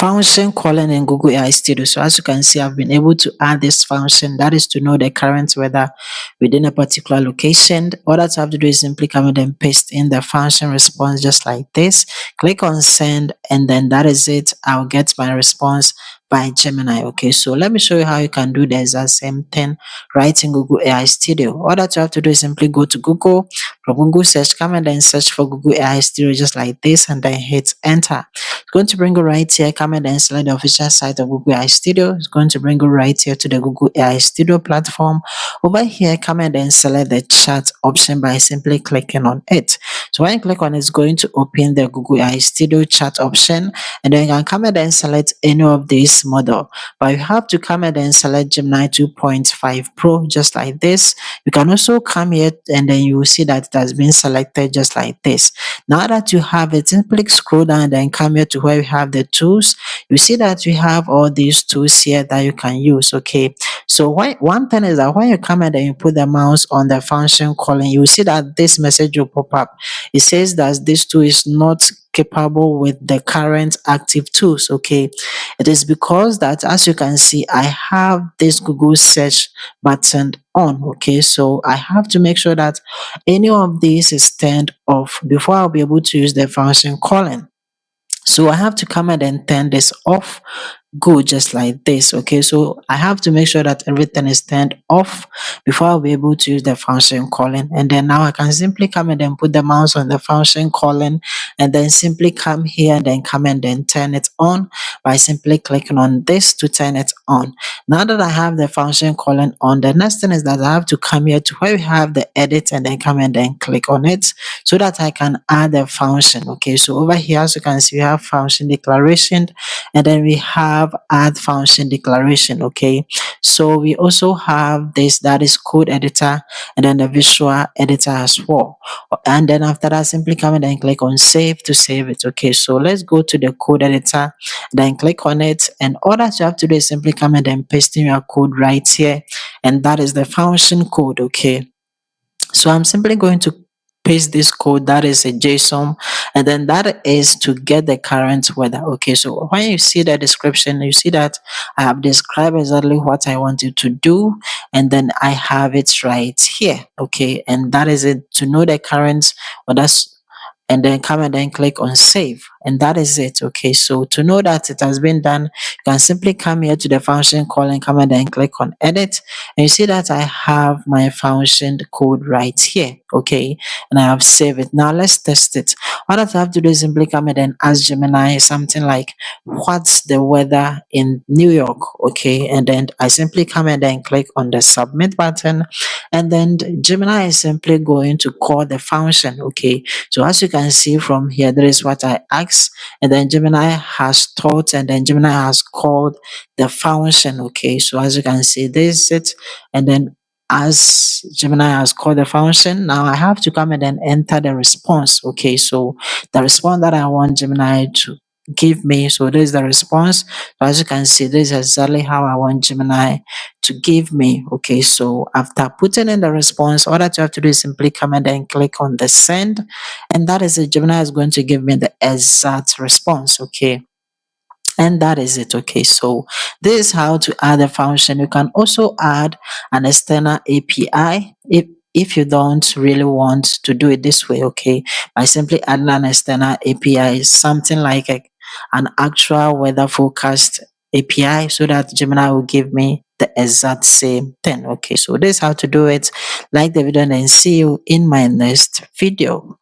function calling in Google AI Studio. So as you can see, I've been able to add this function, that is to know the current weather within a particular location. All that I have to do is simply come in and paste in the function response just like this. Click on send, and then that is it. I'll get my response by Gemini. Okay, so let me show you how you can do the exact same thing right in Google AI Studio. All that you have to do is simply go to Google. From Google search, come and then search for Google AI Studio just like this, and then hit enter. It's going to bring you right here. Come and then select the official site of Google AI Studio. It's going to bring you right here to the Google AI Studio platform. Over here, come and then select the chat option by simply clicking on it. So when you click on it, it's going to open the Google AI Studio chat option, and then you can come and then select any of these model. But you have to come and then select Gemini 2.5 Pro just like this. You can also come here and then you will see that it has been selected just like this. Now that you have it, simply scroll down and then come here to where we have the tools. You see that we have all these tools here that you can use. Okay, so one thing is that when you come and then you put the mouse on the function calling, you will see that this message will pop up. It says that this tool is not capable with the current active tools. Okay, it is because that, as you can see, I have this Google search button on. Okay, so I have to make sure that any of these is turned off before I'll be able to use the function calling. So I have to come and then turn this off. Go just like this. Okay, so I have to make sure that everything is turned off before I'll be able to use the function calling. And then now I can simply come and then put the mouse on the function calling, and then simply come here and then come and then turn it on by simply clicking on this to turn it on. Now that I have the function calling on, the next thing is that I have to come here to where we have the edit, and then come and then click on it so that I can add the function. Okay, so over here, as you can see, we have function declaration, and then we have add function declaration. Okay, so we also have this, that is code editor, and then the visual editor as well. And then after that, simply come and then click on save to save it. Okay, so let's go to the code editor, then click on it, and all that you have to do is simply come and then paste in your code right here, and that is the function code. Okay, so I'm simply going to paste this code, that is a JSON, and then that is to get the current weather. Okay, so when you see the description, you see that I have described exactly what I want you to do, and then I have it right here. Okay, and that is it, to know the current weather, and then come and then click on save, and that is it. Okay, so to know that it has been done, you can simply come here to the function calling, come and then click on edit, and you see that I have my function code right here. Okay, and I have saved it. Now let's test it. All that I have to do is simply come and then ask Gemini something like, what's the weather in New York? Okay, and then I simply come and then click on the submit button, and then Gemini is simply going to call the function. Okay, so as you can see from here, there is what I asked, and then Gemini has taught, and then Gemini has called the function. Okay, so as you can see, this is it, and then as Gemini has called the function, now I have to come and then enter the response. Okay, so the response that I want Gemini to give me, so this is the response. So as you can see, this is exactly how I want Gemini to give me. Okay, so after putting in the response, all that you have to do is simply come and then click on the send, and that is it. Gemini is going to give me the exact response. Okay, and that is it. Okay, so this is how to add a function. You can also add an external API if you don't really want to do it this way. Okay, by simply adding an external API, something like an actual weather forecast API, so that Gemini will give me the exact same thing. Okay, so this is how to do it. Like the video and see you in my next video.